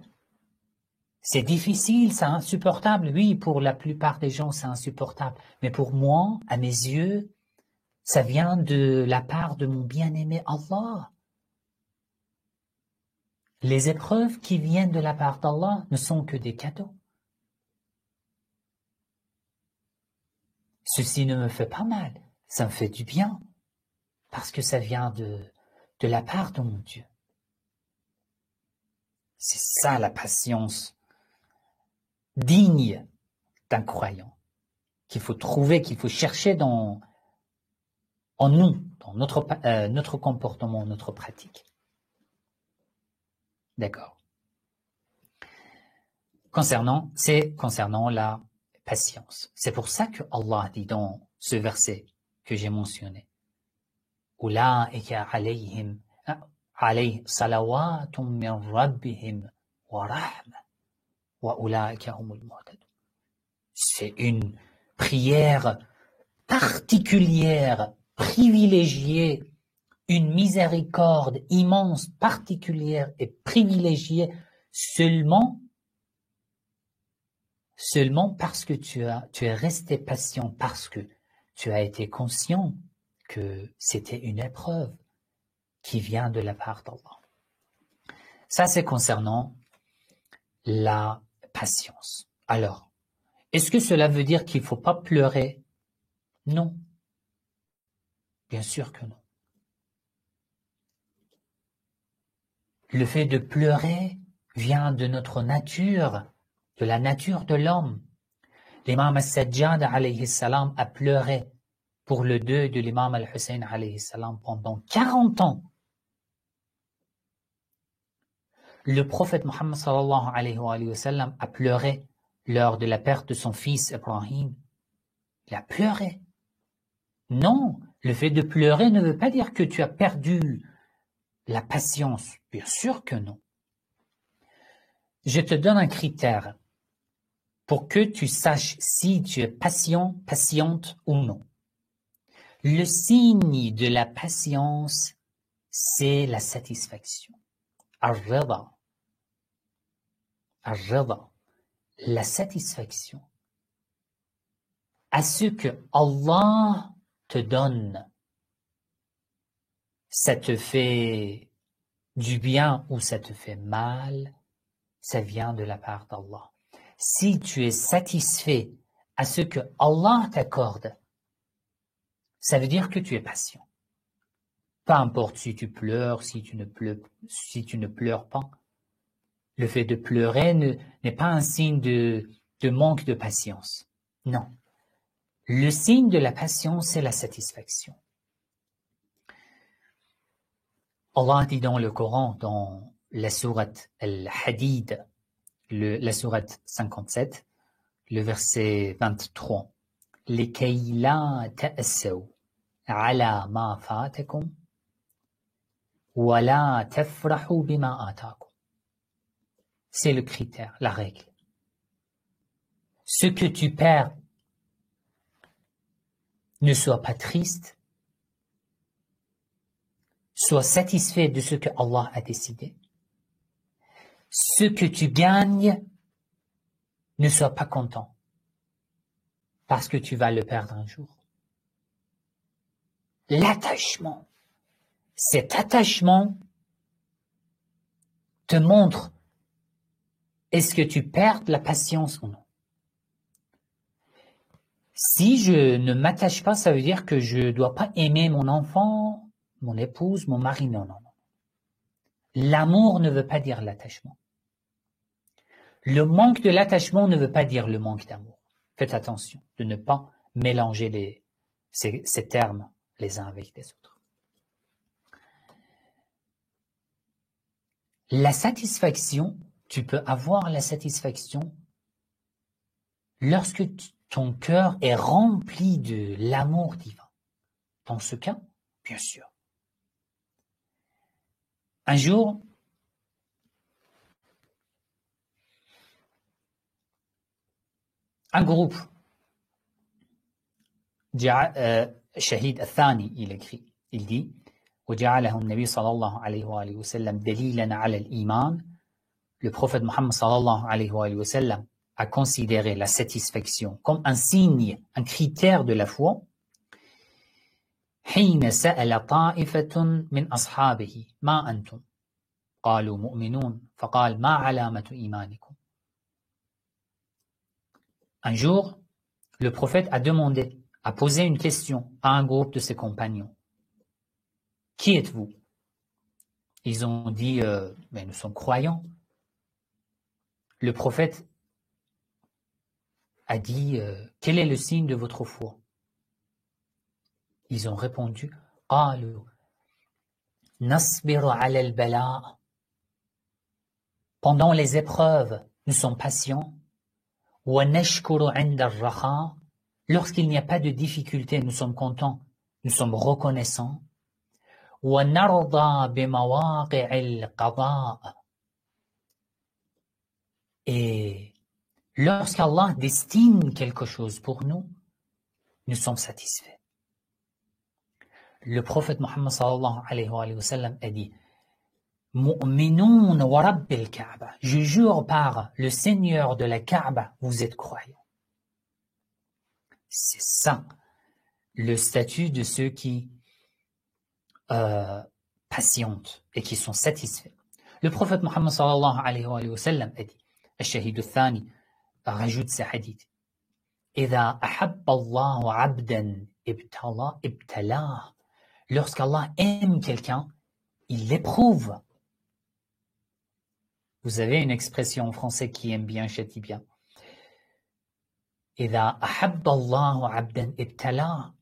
c'est difficile, c'est insupportable. Oui, pour la plupart des gens, c'est insupportable. Mais pour moi, à mes yeux, ça vient de la part de mon bien-aimé Allah. Les épreuves qui viennent de la part d'Allah ne sont que des cadeaux. Ceci ne me fait pas mal, ça me fait du bien, parce que ça vient de la part de mon Dieu. C'est ça la patience digne d'un croyant, qu'il faut trouver, qu'il faut chercher en en nous, dans notre comportement, notre pratique. D'accord. Concernant la patience. C'est pour ça que Allah dit dans ce verset que j'ai mentionné, Ulaika alayhim salawatun min rabbihim wa rahma wa ulaika humul muhtadun. C'est une prière particulière, privilégiée, une miséricorde immense, particulière et privilégiée seulement parce que tu es resté patient, parce que tu as été conscient que c'était une épreuve qui vient de la part d'Allah. Ça, c'est concernant la patience. Alors, est-ce que cela veut dire qu'il ne faut pas pleurer? Non. Bien sûr que non. Le fait de pleurer vient de notre nature, de la nature de l'homme. L'imam al-Sajjad alayhi salam a pleuré pour le deuil de l'imam al-Hussein alayhi salam pendant 40 ans. Le prophète Mohammed sallallahu alayhi wa sallam a pleuré lors de la perte de son fils Ibrahim. Il a pleuré. Non, le fait de pleurer ne veut pas dire que tu as perdu la patience. Bien sûr que non. Je te donne un critère pour que tu saches si tu es patient, patiente ou non. Le signe de la patience, c'est la satisfaction. Ar-rida. Ar-rida. La satisfaction à ce que Allah te donne. Ça te fait du bien ou ça te fait mal, ça vient de la part d'Allah. Si tu es satisfait à ce que Allah t'accorde, ça veut dire que tu es patient. Peu importe si tu pleures, si tu ne pleures pas. Le fait de pleurer n'est pas un signe de manque de patience. Non. Le signe de la patience, c'est la satisfaction. Allah dit dans le Coran, dans la sourate Al-Hadid, la sourate 57, le verset 23, « لِكَيْ لَا تَأْسَوْا عَلَى مَا فَاتَكُمْ وَلَا تَفْرَحُوا بِمَا آتَاكُمْ » C'est le critère, la règle. Ce que tu perds, ne sois pas triste, sois satisfait de ce que Allah a décidé. Ce que tu gagnes, ne sois pas content, parce que tu vas le perdre un jour. L'attachement, cet attachement te montre est-ce que tu perds la patience ou non. Si je ne m'attache pas, ça veut dire que je ne dois pas aimer mon enfant, mon épouse, mon mari. Non, non, non. L'amour ne veut pas dire l'attachement. Le manque de l'attachement ne veut pas dire le manque d'amour. Faites attention de ne pas mélanger ces termes les uns avec les autres. La satisfaction, tu peux avoir la satisfaction lorsque ton cœur est rempli de l'amour divin. Dans ce cas, bien sûr. Un jour, un groupe, Shahid al-Thani, il écrit, il dit, وجعله النبي صلى الله عليه وآله وسلم دليلا على الإيمان. Le prophète Mohammed sallallahu alayhi wa sallam a considéré la satisfaction comme un signe, un critère de la foi. حين سأل طائفة من أصحابه ما أنتم قالوا مؤمنون فقال ما علامة إيمانكم. Un jour, le prophète a posé une question à un groupe de ses compagnons. Qui êtes-vous? Ils ont dit, mais nous sommes croyants. Le prophète a dit, quel est le signe de votre foi? Ils ont répondu قالوا نصبر على البلاء. Pendant les épreuves, nous sommes patients. ونشكر عند الرخاء. Lorsqu'il n'y a pas de difficulté, nous sommes contents, nous sommes reconnaissants. ونرضى بمواقع القضاء. Et lorsqu'Allah destine quelque chose pour nous, nous sommes satisfaits. Le prophète Mohammed sallallahu alayhi wa sallam a dit Mu'minoun wa rabbil Kaaba. Je jure par le Seigneur de la Kaaba, vous êtes croyants. C'est ça, le statut de ceux qui patientent et qui sont satisfaits. Le prophète Mohammed sallallahu alayhi wa sallam a dit الشهيد الثاني rajoute ce hadith إذا أحب الله عبدا ابتلاه. Lorsqu'Allah aime quelqu'un, il l'éprouve. Vous avez une expression en français qui aime bien, châtie bien. إذا أحب الله عبدا ابتلاه.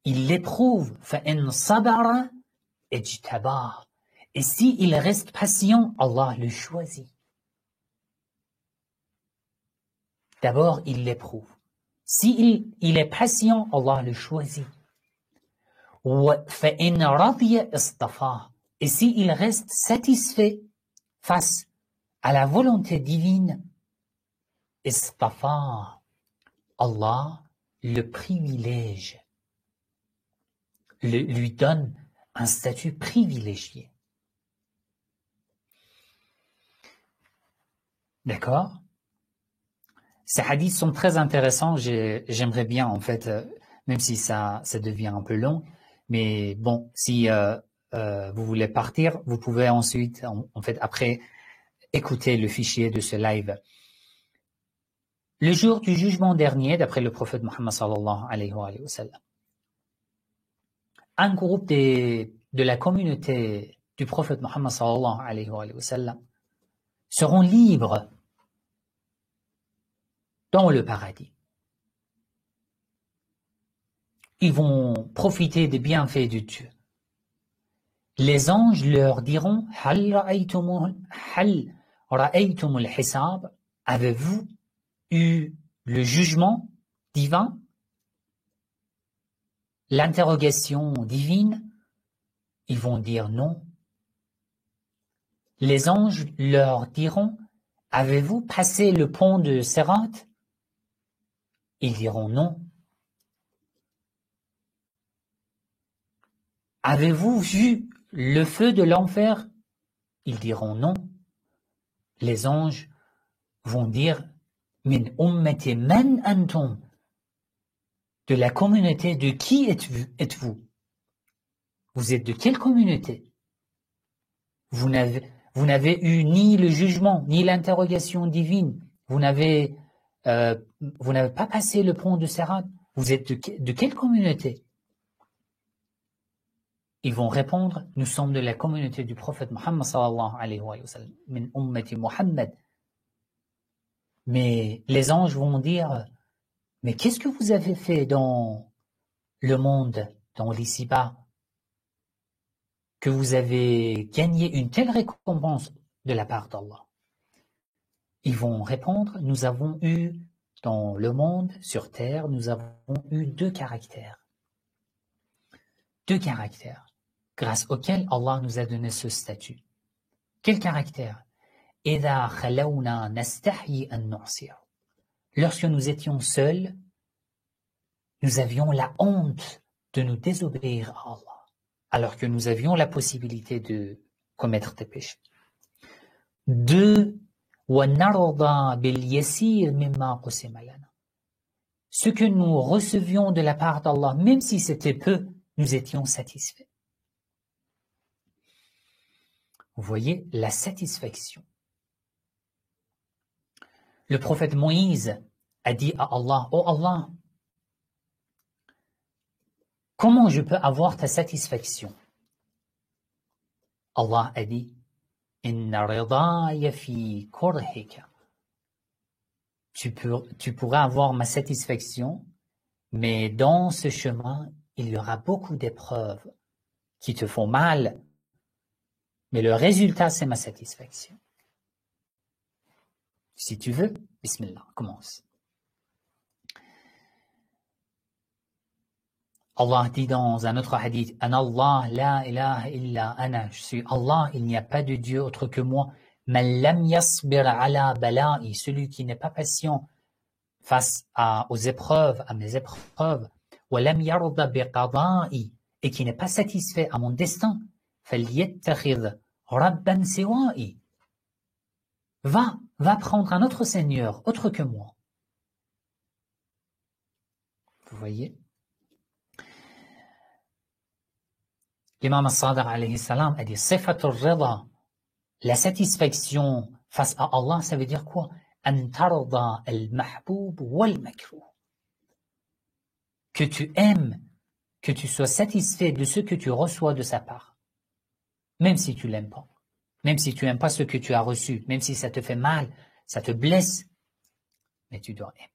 Il l'éprouve. فإن صبر اجتباه. Et s'il reste patient, Allah le choisit. D'abord, il l'éprouve. S'il est patient, Allah le choisit. فإن رضي اصطفاه. Et s'il reste satisfait face à la volonté divine, اصطفاه. Allah le privilège, lui donne un statut privilégié. D'accord? Ces hadiths sont très intéressants. J'aimerais bien, en fait, même si ça devient un peu long, mais bon, si vous voulez partir, vous pouvez ensuite, en fait, après, écouter le fichier de ce live. Le jour du jugement dernier, d'après le prophète Mohammed sallallahu alayhi wa sallam, un groupe de la communauté du prophète Mohammed sallallahu alayhi wa sallam seront libres dans le paradis. Ils vont profiter des bienfaits de Dieu. Les anges leur diront هل رأيتم الحساب. Avez-vous eu le jugement divin, l'interrogation divine? Ils vont dire non. Les anges leur diront avez-vous passé le pont de Sirat? Ils diront non. Avez-vous vu le feu de l'enfer? Ils diront non. Les anges vont dire min ummati man antum. De la communauté de qui êtes-vous? Vous êtes de quelle communauté? Vous n'avez eu ni le jugement, ni l'interrogation divine. Vous n'avez pas passé le pont de Sirat. Vous êtes de quelle communauté? Ils vont répondre, nous sommes de la communauté du prophète Mohammed sallallahu alayhi wa sallam, min ummati Muhammad. Mais les anges vont dire, mais qu'est-ce que vous avez fait dans le monde, dans l'ici-bas, que vous avez gagné une telle récompense de la part d'Allah? Ils vont répondre, nous avons eu dans le monde, sur terre, nous avons eu deux caractères. Deux caractères grâce auxquels Allah nous a donné ce statut. Quel caractère? إِذَا خَلَوْنَا نَسْتَحْيِي أَن نُعْصِيَهُ. Lorsque nous étions seuls, nous avions la honte de nous désobéir à Allah, alors que nous avions la possibilité de commettre des péchés. Deux, وَنَرْضَى بِالْيَسِيرِ مِمَّا قُسِمَ لَنَا. Ce que nous recevions de la part d'Allah, même si c'était peu, nous étions satisfaits. Vous voyez la satisfaction. Le prophète Moïse a dit à Allah, oh Allah, comment je peux avoir ta satisfaction? Allah a dit, Inna ridaya fi kurhika. Tu pourras avoir ma satisfaction, mais dans ce chemin, il y aura beaucoup d'épreuves qui te font mal, mais le résultat, c'est ma satisfaction. Si tu veux, bismillah, commence. Allah dit dans un autre hadith, Ana Allah, la ilaha illa ana, je suis Allah, il n'y a pas de Dieu autre que moi. Man lam yasbir ala bala'i, celui qui n'est pas patient face aux épreuves, à mes épreuves, wa lam yarda bi qada'i, et qui n'est pas satisfait à mon destin, falyattakhidh rabban siwa'i. Va prendre un autre Seigneur, autre que moi. Vous voyez? L'imam al-Sadiq alayhi salam a dit sifatul rida, la satisfaction face à Allah, ça veut dire quoi? An tarda al-mahboub wal-makruh. Que tu aimes, que tu sois satisfait de ce que tu reçois de sa part, même si tu l'aimes pas, même si tu n'aimes pas ce que tu as reçu, même si ça te fait mal, ça te blesse, mais tu dois aimer.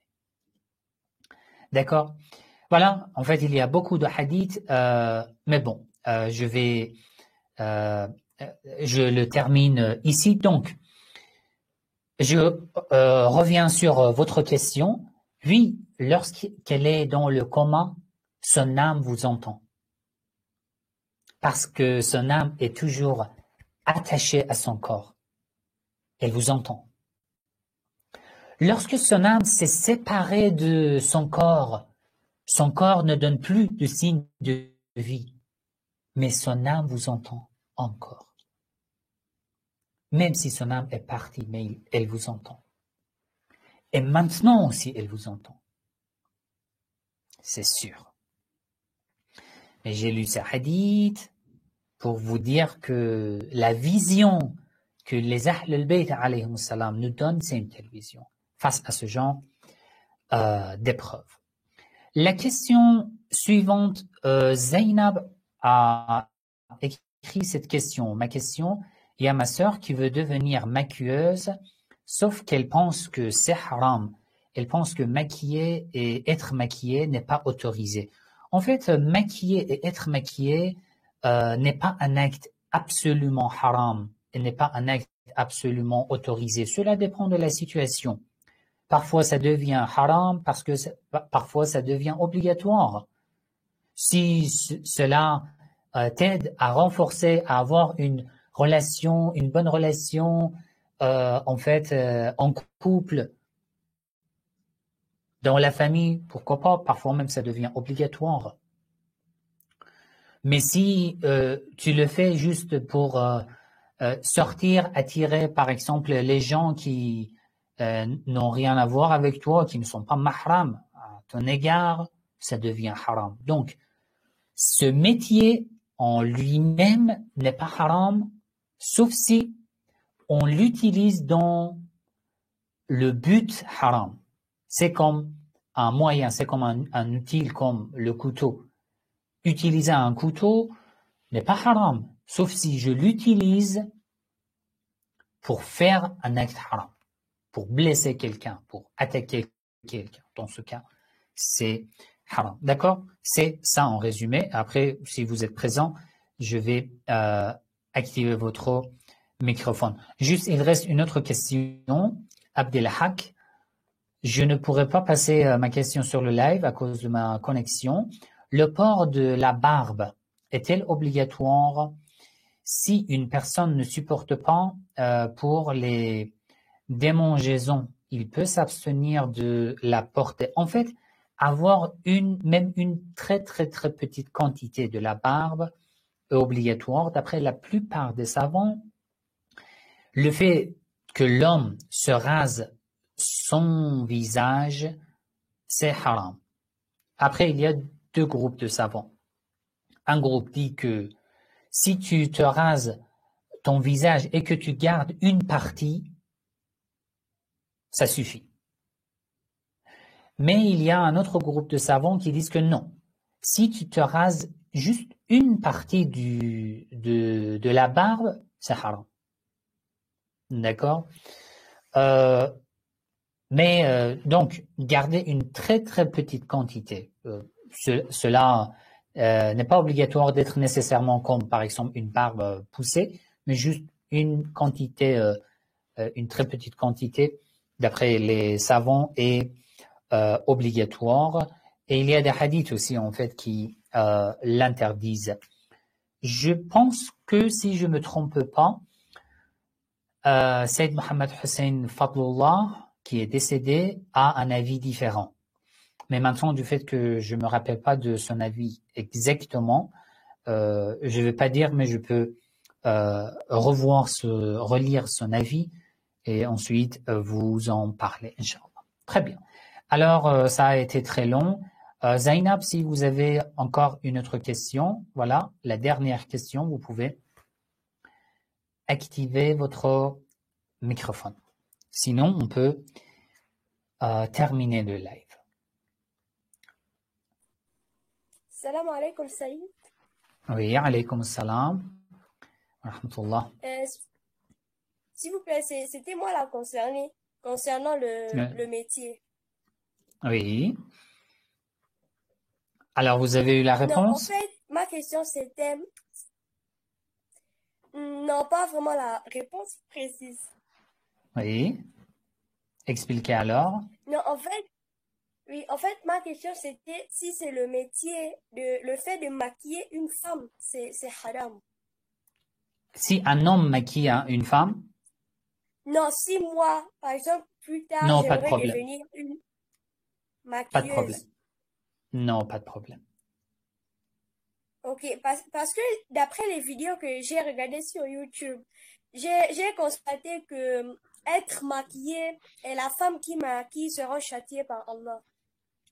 D'accord? Voilà, en fait, il y a beaucoup de hadiths, mais bon, je le termine ici. Donc, je reviens sur votre question. Oui, lorsqu'elle est dans le coma, son âme vous entend. Parce que son âme est toujours attachée à son corps. Elle vous entend. Lorsque son âme s'est séparée de son corps ne donne plus de signe de vie. Mais son âme vous entend encore. Même si son âme est partie, mais elle vous entend. Et maintenant aussi, elle vous entend. C'est sûr. Mais j'ai lu ce hadith pour vous dire que la vision que les Ahl al-Bayt alayhim salam nous donnent, c'est une telle vision face à ce genre d'épreuve. La question suivante, Zainab a écrit cette question. Ma question, il y a ma sœur qui veut devenir maquilleuse, sauf qu'elle pense que c'est haram. Elle pense que maquiller et être maquillée n'est pas autorisé. En fait, maquiller et être maquillée n'est pas un acte absolument haram. Elle n'est pas un acte absolument autorisé. Cela dépend de la situation. Parfois, ça devient haram parce que parfois, ça devient obligatoire. Si cela t'aide à renforcer, à avoir une bonne relation, en fait, en couple, dans la famille, pourquoi pas, parfois même ça devient obligatoire. Mais si tu le fais juste pour sortir, attirer par exemple les gens qui n'ont rien à voir avec toi, qui ne sont pas mahram à ton égard, ça devient haram. Donc, ce métier en lui-même n'est pas haram, sauf si on l'utilise dans le but haram. C'est comme un moyen, c'est comme un outil comme le couteau. Utiliser un couteau n'est pas haram, sauf si je l'utilise pour faire un acte haram, pour blesser quelqu'un, pour attaquer quelqu'un. Dans ce cas, c'est haram. D'accord? C'est ça en résumé. Après, si vous êtes présent, je vais activer votre microphone. Juste, il reste une autre question. Abdelhak, je ne pourrais pas passer ma question sur le live à cause de ma connexion. Le port de la barbe est-elle obligatoire si une personne ne supporte pas pour les démangeaisons? Il peut s'abstenir de la porter. En fait, avoir même une très très très petite quantité de la barbe est obligatoire. D'après la plupart des savants, le fait que l'homme se rase son visage, c'est haram. Après, il y a deux groupes de savants. Un groupe dit que si tu te rases ton visage et que tu gardes une partie, ça suffit. Mais il y a un autre groupe de savants qui disent que non. Si tu te rases juste une partie de la barbe, c'est haram. D'accord? Mais donc, garder une très très petite quantité. Cela n'est pas obligatoire d'être nécessairement comme, par exemple, une barbe poussée, mais juste une quantité, une très petite quantité, d'après les savants, est obligatoire. Et il y a des hadiths aussi, en fait, qui l'interdisent. Je pense que, si je me trompe pas, Sayyid Mohammed Hussein Fadlullah, qui est décédé, a un avis différent. Mais maintenant, du fait que je me rappelle pas de son avis exactement, je vais pas dire, mais je peux relire son avis et ensuite vous en parler, Inch'Allah. Très bien. Alors, ça a été très long. Zainab, si vous avez encore une autre question, voilà, la dernière question, vous pouvez activer votre microphone. Sinon, on peut terminer le live. Salam alaikum, Saïd. Oui, alaykoum salam. Rahmatullah. S'il vous plaît, c'était moi là concernant le métier. Oui. Alors, vous avez eu la Non, en réponse? fait, ma question c'était... Non, pas vraiment la réponse précise. Oui. Expliquez alors. Non, oui, en fait, ma question c'était si c'est le métier, le fait de maquiller une femme, c'est haram. Si un homme maquille une femme, Non, si moi, par exemple, plus tard, non, pas de j'aimerais problème. devenir une Pas de problème. maquilleuse. Non, pas de problème. Ok, parce que d'après les vidéos que j'ai regardées sur YouTube, j'ai constaté que être maquillée et la femme qui maquille seront châtiées par Allah.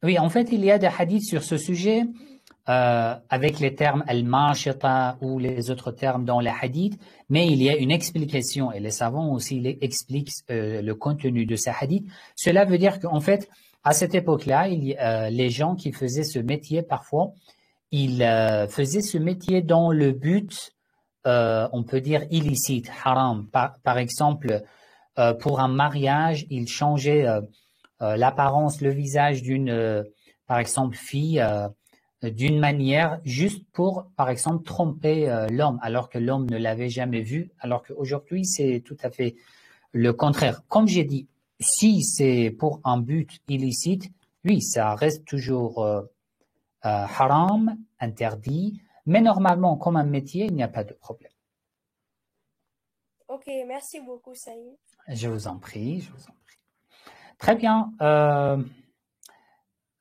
Oui, en fait, il y a des hadiths sur ce sujet avec les termes al-mashita ou les autres termes dans les hadiths, mais il y a une explication et les savants aussi expliquent le contenu de ces hadiths. Cela veut dire qu'en fait, à cette époque-là, les gens qui faisaient ce métier, parfois, ils faisaient ce métier dans le but, on peut dire, illicite, haram. Par exemple, pour un mariage, ils changeaient l'apparence, le visage d'une, par exemple, fille d'une manière juste pour, par exemple, tromper l'homme, alors que l'homme ne l'avait jamais vu, alors qu'aujourd'hui, c'est tout à fait le contraire. Comme j'ai dit, si c'est pour un but illicite, oui, ça reste toujours haram, interdit, mais normalement, comme un métier, il n'y a pas de problème. Ok, merci beaucoup, Saïd. Je vous en prie, je vous en prie. Très bien.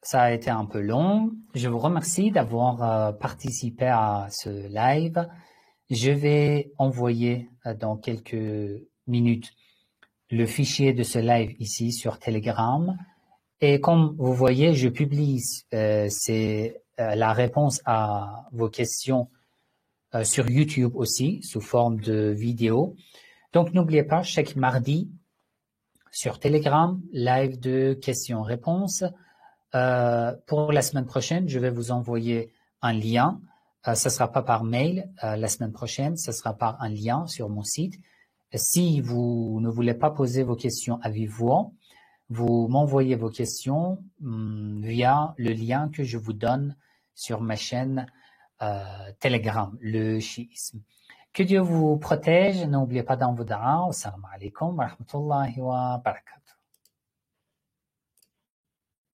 Ça a été un peu long. Je vous remercie d'avoir participé à ce live. Je vais envoyer dans quelques minutes le fichier de ce live ici sur Telegram. Et comme vous voyez, je publie la réponse à vos questions sur YouTube aussi, sous forme de vidéo. Donc, n'oubliez pas, chaque mardi, sur Telegram, live de questions-réponses. Pour la semaine prochaine, je vais vous envoyer un lien. Ce sera pas par mail la semaine prochaine, ce sera par un lien sur mon site. Si vous ne voulez pas poser vos questions à vive voix, vous m'envoyez vos questions via le lien que je vous donne sur ma chaîne Telegram, le chiisme. Que Dieu vous protège. N'oubliez pas dans vos dua. Assalamu alaikum wa rahmatullahi wa barakatuh.